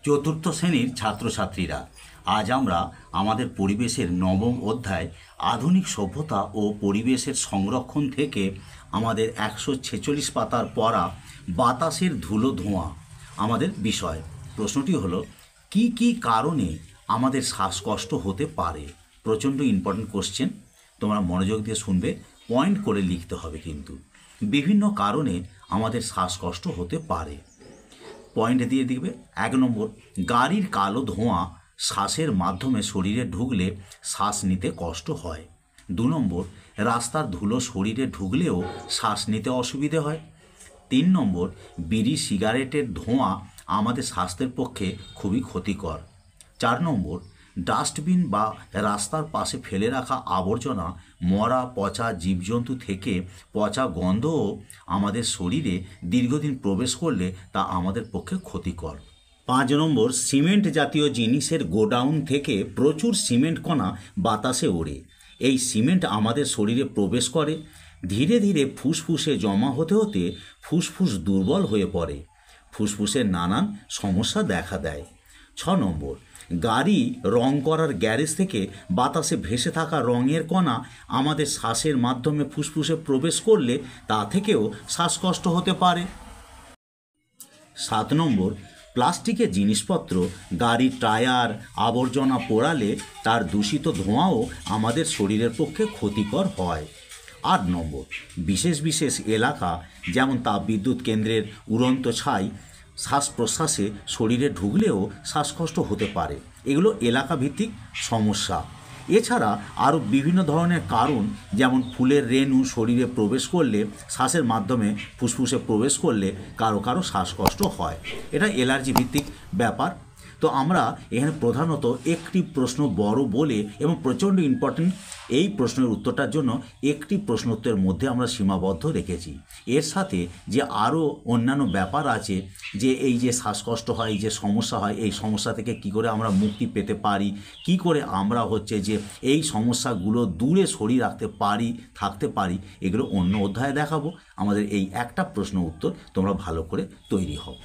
চতুর্থ শ্রেণীর ছাত্রছাত্রীরা, আজ আমরা আমাদের পরিবেশের নবম অধ্যায় আধুনিক সভ্যতা ও পরিবেশের সংরক্ষণ থেকে আমাদের 146 পাতার পড়া বাতাসের ধুলো ধোঁয়া আমাদের বিষয়। প্রশ্নটি হলো, কি কি কারণে আমাদের শ্বাসকষ্ট হতে পারে? প্রচণ্ড ইম্পর্টেন্ট কোশ্চেন, তোমরা মনোযোগ দিয়ে শুনবে, পয়েন্ট করে লিখতে হবে। কিন্তু বিভিন্ন কারণে আমাদের শ্বাসকষ্ট হতে পারে, পয়েন্ট দিয়ে দিবে। 1 নম্বর, গাড়ির কালো ধোঁয়া শ্বাসের মাধ্যমে শরীরে ঢুকলে শ্বাস নিতে কষ্ট হয়। 2 নম্বর, রাস্তার ধুলো শরীরে ঢুকলেও শ্বাস নিতে অসুবিধে হয়। 3 নম্বর, বিড়ি সিগারেটের ধোঁয়া আমাদের স্বাস্থ্যের পক্ষে খুবই ক্ষতিকর। 4 নম্বর, ডাস্টবিন বা রাস্তার পাশে ফেলে রাখা আবর্জনা, মরা পচা জীবজন্তু থেকে পচা গন্ধও আমাদের শরীরে দীর্ঘদিন প্রবেশ করলে তা আমাদের পক্ষে ক্ষতিকর। 5 নম্বর, সিমেন্ট জাতীয় জিনিসের গোডাউন থেকে প্রচুর সিমেন্ট কণা বাতাসে ওড়ে। এই সিমেন্ট আমাদের শরীরে প্রবেশ করে, ধীরে ধীরে ফুসফুসে জমা হতে হতে ফুসফুস দুর্বল হয়ে পড়ে, ফুসফুসের নানান সমস্যা দেখা দেয়। 6 নম্বর, গাড়ি রং করার গ্যারেজ থেকে বাতাসে ভেসে থাকা রঙের কণা আমাদের শ্বাসের মাধ্যমে ফুসফুসে প্রবেশ করলে তা থেকেও শ্বাসকষ্ট হতে পারে। 7 নম্বর, প্লাস্টিকের জিনিসপত্র, গাড়ির টায়ার আবর্জনা পোড়ালে তার দূষিত ধোঁয়াও আমাদের শরীরের পক্ষে ক্ষতিকর হয়। 8 নম্বর, বিশেষ বিশেষ এলাকা যেমন তাপবিদ্যুৎ কেন্দ্রের উড়ন্ত ছাই শ্বাস প্রশ্বাসে শরীরে ঢুকলেও শ্বাসকষ্ট হতে পারে। এগুলো এলাকা ভিত্তিক সমস্যা। এছাড়া আরও বিভিন্ন ধরনের কারণ, যেমন ফুলের রেণু শরীরে প্রবেশ করলে, শ্বাসের মাধ্যমে ফুসফুসে প্রবেশ করলে কারো কারো শ্বাসকষ্ট হয়। এটা অ্যালার্জি ভিত্তিক ব্যাপার। তো আমরা এখানে প্রধানত একটি প্রশ্ন বড় বলে এবং প্রচণ্ড ইম্পর্টেন্ট, এই প্রশ্নের উত্তরটার জন্য একটি প্রশ্ন উত্তরের মধ্যে আমরা সীমাবদ্ধ রেখেছি। এর সাথে যে আরও অন্যান্য ব্যাপার আছে, যে এই যে শ্বাসকষ্ট হয়, এই যে সমস্যা হয়, এই সমস্যা থেকে কি করে আমরা মুক্তি পেতে পারি, কি করে আমরা যে এই সমস্যাগুলো দূরে সরিয়ে থাকতে পারি, এগুলো অন্য অধ্যায়ে দেখাবো। আমাদের এই একটা প্রশ্ন উত্তর তোমরা ভালো করে তৈরি হও।